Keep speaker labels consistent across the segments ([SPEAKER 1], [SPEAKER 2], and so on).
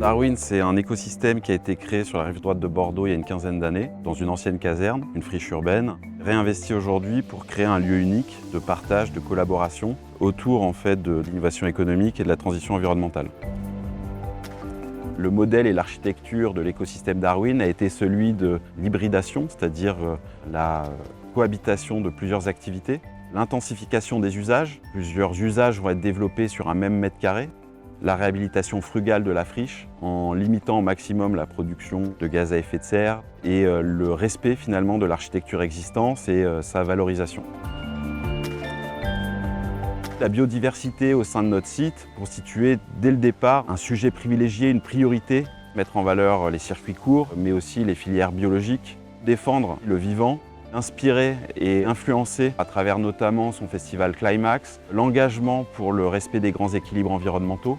[SPEAKER 1] Darwin, c'est un écosystème qui a été créé sur la rive droite de Bordeaux il y a une quinzaine d'années, dans une ancienne caserne, une friche urbaine, réinvesti aujourd'hui pour créer un lieu unique de partage, de collaboration autour en fait de l'innovation économique et de la transition environnementale. Le modèle et l'architecture de l'écosystème Darwin a été celui de l'hybridation, c'est-à-dire la cohabitation de plusieurs activités, l'intensification des usages. Plusieurs usages vont être développés sur un même mètre carré. La réhabilitation frugale de la friche en limitant au maximum la production de gaz à effet de serre et le respect finalement de l'architecture existante et sa valorisation. La biodiversité au sein de notre site constituait dès le départ un sujet privilégié, une priorité, mettre en valeur les circuits courts mais aussi les filières biologiques, défendre le vivant, inspirer et influencer à travers notamment son festival Climax, l'engagement pour le respect des grands équilibres environnementaux.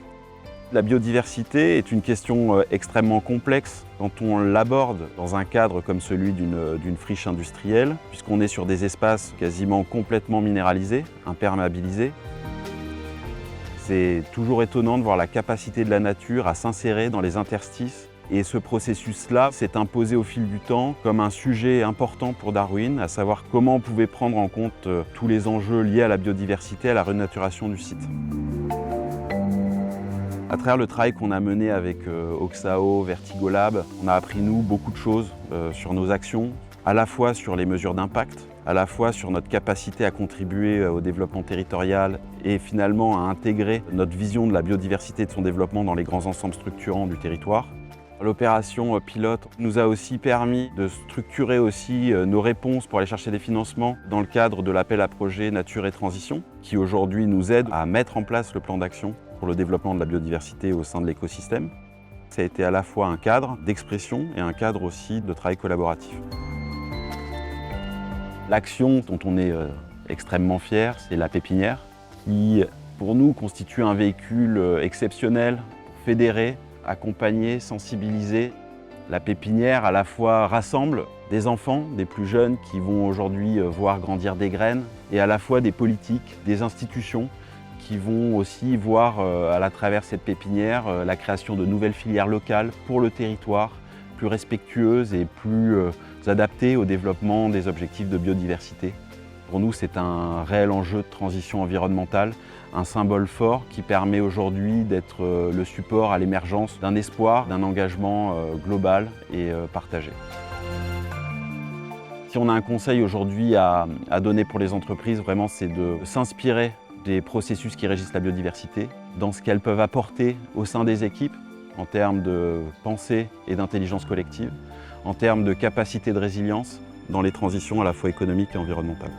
[SPEAKER 1] La biodiversité est une question extrêmement complexe quand on l'aborde dans un cadre comme celui d'une friche industrielle, puisqu'on est sur des espaces quasiment complètement minéralisés, imperméabilisés. C'est toujours étonnant de voir la capacité de la nature à s'insérer dans les interstices. Et ce processus-là s'est imposé au fil du temps comme un sujet important pour Darwin, à savoir comment on pouvait prendre en compte tous les enjeux liés à la biodiversité, à la renaturation du site. À travers le travail qu'on a mené avec Oxao, Vertigolab, on a appris nous beaucoup de choses sur nos actions, à la fois sur les mesures d'impact, à la fois sur notre capacité à contribuer au développement territorial et finalement à intégrer notre vision de la biodiversité et de son développement dans les grands ensembles structurants du territoire. L'opération pilote nous a aussi permis de structurer aussi nos réponses pour aller chercher des financements dans le cadre de l'appel à projet Nature et Transition, qui aujourd'hui nous aide à mettre en place le plan d'action pour le développement de la biodiversité au sein de l'écosystème. Ça a été à la fois un cadre d'expression et un cadre aussi de travail collaboratif. L'action dont on est extrêmement fier, c'est la pépinière, qui pour nous constitue un véhicule exceptionnel pour fédérer, accompagner, sensibiliser. La pépinière à la fois rassemble des enfants, des plus jeunes qui vont aujourd'hui voir grandir des graines, et à la fois des politiques, des institutions qui vont aussi voir à travers cette pépinière la création de nouvelles filières locales pour le territoire, plus respectueuses et plus adaptées au développement des objectifs de biodiversité. Pour nous, c'est un réel enjeu de transition environnementale, un symbole fort qui permet aujourd'hui d'être le support à l'émergence d'un espoir, d'un engagement global et partagé. Si on a un conseil aujourd'hui à donner pour les entreprises, vraiment, c'est de s'inspirer des processus qui régissent la biodiversité, dans ce qu'elles peuvent apporter au sein des équipes en termes de pensée et d'intelligence collective, en termes de capacité de résilience dans les transitions à la fois économiques et environnementales.